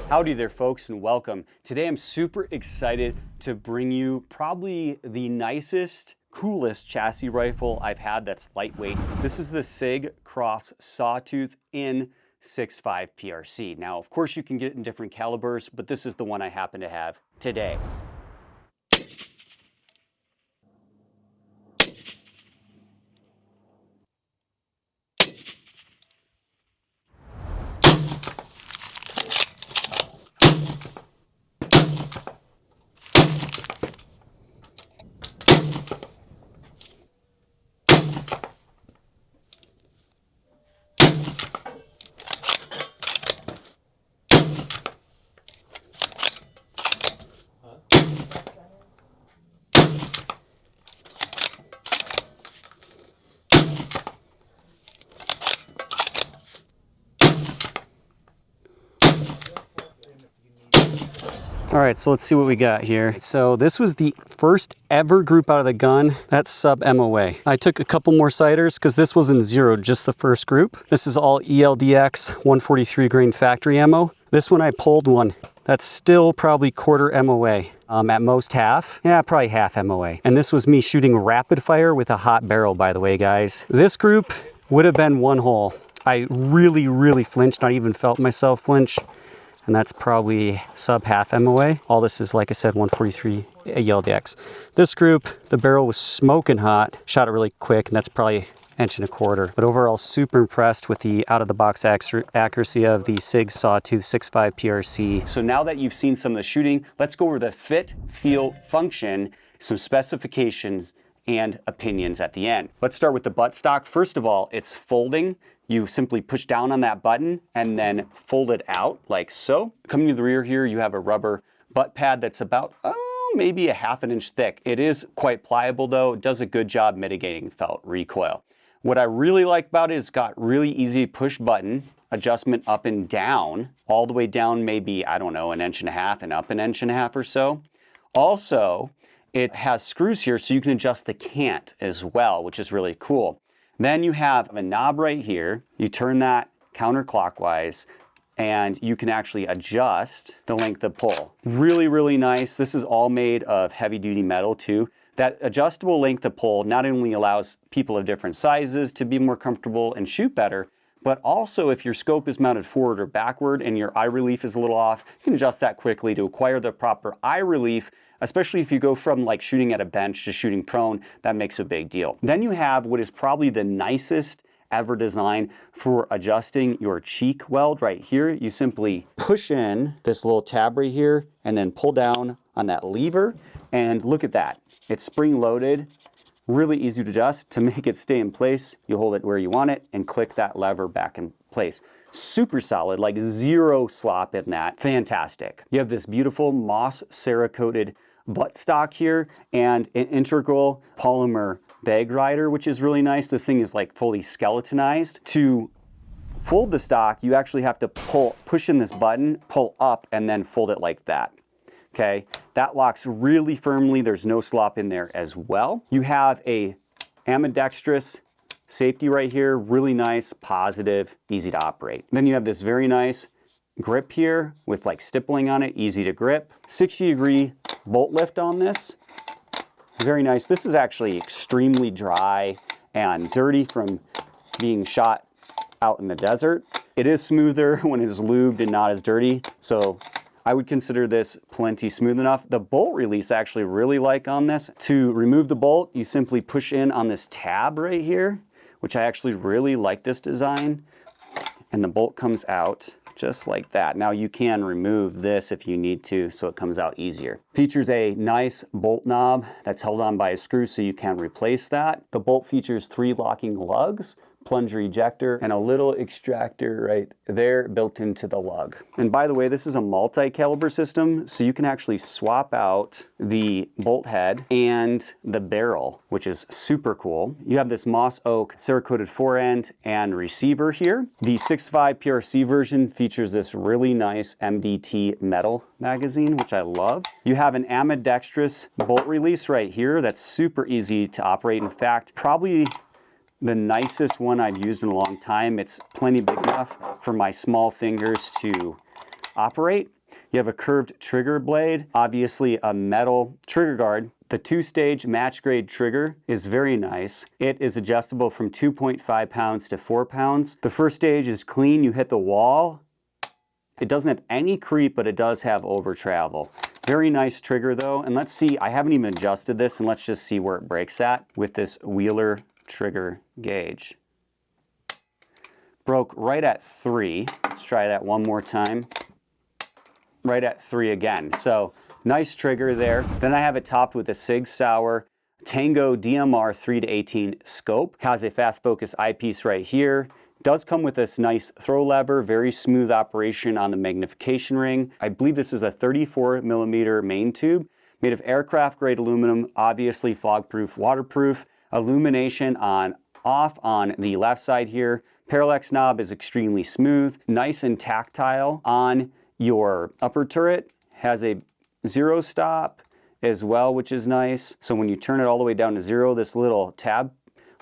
Howdy there folks and welcome. Today I'm super excited to bring you probably the nicest, coolest chassis rifle I've had that's lightweight. This is the SIG Cross Sawtooth in 6.5 PRC. Now of course you can get it in different calibers, but this is the one I happen to have today. All right, so let's see what we got here. So this was the first ever group out of the gun. That's sub MOA. I took a couple more sighters because this wasn't zeroed, just the first group. This is all ELDX 143 grain factory ammo. This one I pulled one. That's still probably quarter MOA. At most half. Yeah, probably half MOA. And this was me shooting rapid fire with a hot barrel, by the way, guys. This group would have been one hole. I really flinched, not even felt myself flinch. And that's probably sub half MOA. All this is, like I said, 143 ELDX. This group, the barrel was smoking hot, shot it really quick, and that's probably 1.25 inches. But overall, super impressed with the out-of-the-box accuracy of the SIG Sawtooth 6.5 PRC. So now that you've seen some of the shooting, let's go over the fit, feel, function, some specifications, and opinions at the end. Let's start with the buttstock. First of all, it's folding. You simply push down on that button and then fold it out like so. Coming to the rear here, you have a rubber butt pad that's about, maybe a 1/2 inch thick. It is quite pliable though. It does a good job mitigating felt recoil. What I really like about it is it's got really easy push button adjustment up and down, all the way down maybe, I don't know, 1.5 inches and up 1.5 inches or so. Also, it has screws here so you can adjust the cant as well, which is really cool. Then you have a knob right here. You turn that counterclockwise and you can actually adjust the length of pull. Really nice. This is all made of heavy duty metal too. That adjustable length of pull not only allows people of different sizes to be more comfortable and shoot better, but also if your scope is mounted forward or backward and your eye relief is a little off, you can adjust that quickly to acquire the proper eye relief, especially if you go from like shooting at a bench to shooting prone. That makes a big deal. Then you have what is probably the nicest ever design for adjusting your cheek weld right here. You simply push in this little tab right here and then pull down on that lever, and look at that. It's spring loaded. Really easy to adjust. To make it stay in place, you hold it where you want it and click that lever back in place. Super solid, like zero slop in that. Fantastic. You have this beautiful moss Cerakoted buttstock here and an integral polymer bag rider, which is really nice. This thing is like fully skeletonized. To fold the stock, you actually have to push in this button, pull up, and then fold it like that. Okay, that locks really firmly. There's no slop in there as well. You have a ambidextrous safety right here, really nice, positive, easy to operate. Then you have this very nice grip here with like stippling on it, easy to grip. 60-degree bolt lift on this, very nice. This is actually extremely dry and dirty from being shot out in the desert. It is smoother when it's lubed and not as dirty, so I would consider this plenty smooth enough. The bolt release I actually really like on this. To remove the bolt, you simply push in on this tab right here, which I actually really like this design, and the bolt comes out just like that. Now you can remove this if you need to, so it comes out easier. Features a nice bolt knob that's held on by a screw so you can replace that. The bolt features 3 locking lugs, plunger ejector, and a little extractor right there built into the lug. And by the way, this is a multi-caliber system, so you can actually swap out the bolt head and the barrel, which is super cool. You have this moss oak Cerakoted forend and receiver here. The 6.5 PRC version features this really nice MDT metal magazine, which I love. You have an ambidextrous bolt release right here that's super easy to operate. In fact, probably the nicest one I've used in a long time. It's plenty big enough for my small fingers to operate. You have a curved trigger blade, obviously a metal trigger guard. The 2-stage match grade trigger is very nice. It is adjustable from 2.5 pounds to 4 pounds. The first stage is clean. You hit the wall. It doesn't have any creep, but it does have over travel. Very nice trigger though. And let's see, I haven't even adjusted this, and let's just see where it breaks at with this Wheeler trigger gauge. Broke right at 3. Let's try that one more time. Right at 3 again. So nice trigger there. Then I have it topped with a SIG Sauer Tango DMR 3-18 scope. Has a fast focus eyepiece right here. Does come with this nice throw lever, very smooth operation on the magnification ring. I believe this is a 34mm main tube made of aircraft grade aluminum, obviously fog proof, waterproof. Illumination off on the left side here. Parallax knob is extremely smooth, nice and tactile on your upper turret. Has a 0 stop as well, which is nice. So when you turn it all the way down to 0, this little tab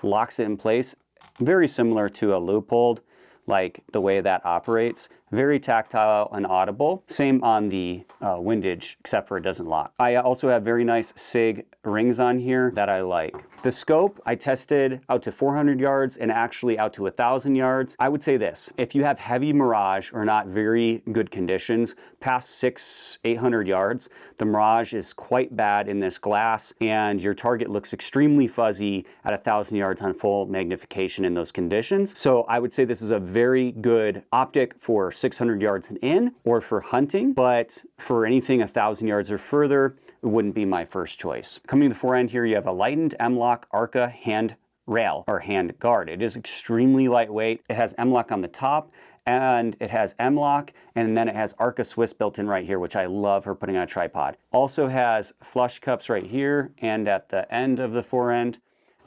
locks it in place. Very similar to a Leupold, like the way that operates. Very tactile and audible. Same on the windage, except for it doesn't lock. I also have very nice SIG rings on here that I like. The scope, I tested out to 400 yards and actually out to 1,000 yards. I would say this, if you have heavy mirage or not very good conditions, past 600-800 yards, the mirage is quite bad in this glass and your target looks extremely fuzzy at 1,000 yards on full magnification in those conditions. So I would say this is a very good optic for 600 yards and in, or for hunting, but for anything 1,000 yards or further, it wouldn't be my first choice. Coming to the fore end here, you have a lightened M-LOK ARCA hand rail or hand guard. It is extremely lightweight. It has M-LOK on the top and it has M-LOK, and then it has ARCA Swiss built in right here, which I love for putting on a tripod. Also has flush cups right here and at the end of the fore end.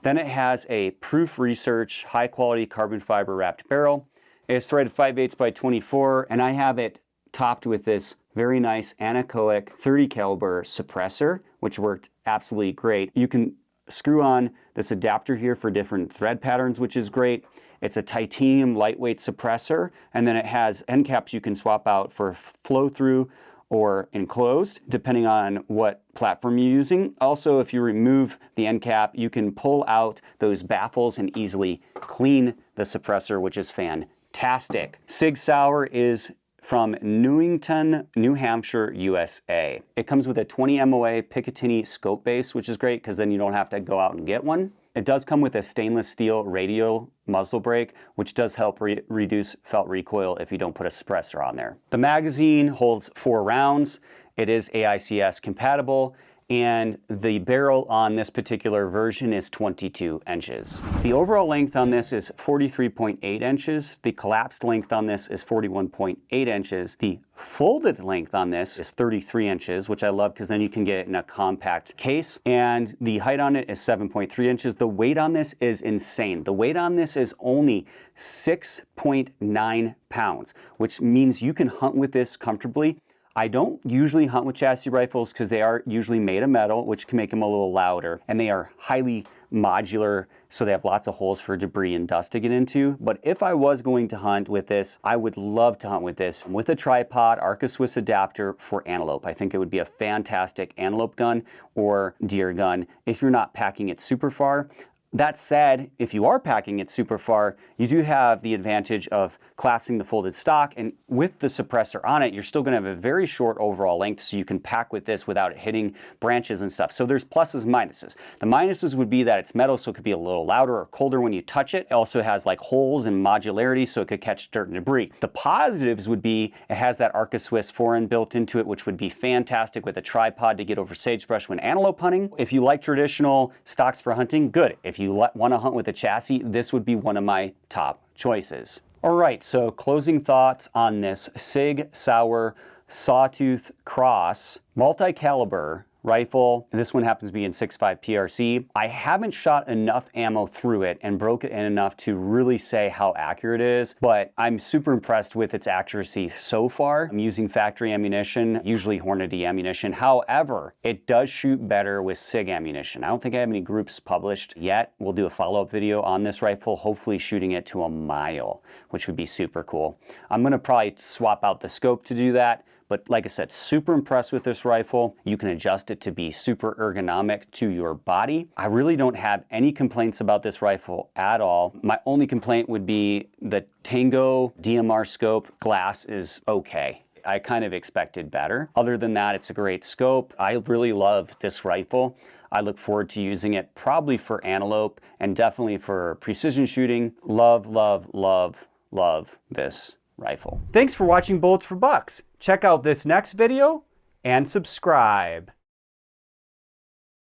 Then it has a Proof Research high quality carbon fiber wrapped barrel. It's threaded 5/8 by 24, and I have it topped with this very nice anechoic 30 caliber suppressor, which worked absolutely great. You can screw on this adapter here for different thread patterns, which is great. It's a titanium lightweight suppressor, and then it has end caps you can swap out for flow through or enclosed, depending on what platform you're using. Also, if you remove the end cap, you can pull out those baffles and easily clean the suppressor, which is fantastic. SIG Sauer is from Newington, New Hampshire, USA. It comes with a 20 MOA Picatinny scope base, which is great because then you don't have to go out and get one. It does come with a stainless steel radial muzzle brake, which does help reduce felt recoil if you don't put a suppressor on there. The magazine holds 4 rounds. It is AICS compatible, and the barrel on this particular version is 22 inches. The overall length on this is 43.8 inches. The collapsed length on this is 41.8 inches. The folded length on this is 33 inches, which I love because then you can get it in a compact case. And the height on it is 7.3 inches. The weight on this is insane. The weight on this is only 6.9 pounds, which means you can hunt with this comfortably. I don't usually hunt with chassis rifles because they are usually made of metal, which can make them a little louder, and they are highly modular, so they have lots of holes for debris and dust to get into. But if I was going to hunt with this, I would love to hunt with this with a tripod, ARCA Swiss adapter for antelope. I think it would be a fantastic antelope gun or deer gun if you're not packing it super far. That said, if you are packing it super far, you do have the advantage of collapsing the folded stock, and with the suppressor on it, you're still gonna have a very short overall length, so you can pack with this without it hitting branches and stuff. So there's pluses and minuses. The minuses would be that it's metal, so it could be a little louder or colder when you touch it. It also has like holes and modularity, so it could catch dirt and debris. The positives would be it has that ARCA Swiss forend built into it, which would be fantastic with a tripod to get over sagebrush when antelope hunting. If you like traditional stocks for hunting, good. If you want to hunt with a chassis, this would be one of my top choices. All right, so closing thoughts on this SIG Sauer Sawtooth Cross multi-caliber rifle. This one happens to be in 6.5 PRC. I haven't shot enough ammo through it and broke it in enough to really say how accurate it is, but I'm super impressed with its accuracy so far. I'm using factory ammunition, usually Hornady ammunition. However, it does shoot better with SIG ammunition. I don't think I have any groups published yet. We'll do a follow-up video on this rifle, hopefully shooting it to a mile, which would be super cool. I'm gonna probably swap out the scope to do that, But like I said, super impressed with this rifle. You can adjust it to be super ergonomic to your body. I really don't have any complaints about this rifle at all. My only complaint would be the Tango DMR scope glass is okay. I kind of expected better. Other than that, it's a great scope. I really love this rifle. I look forward to using it probably for antelope and definitely for precision shooting. Love, love, love, love this rifle. Thanks for watching Bullets for Bucks. Check out this next video and subscribe.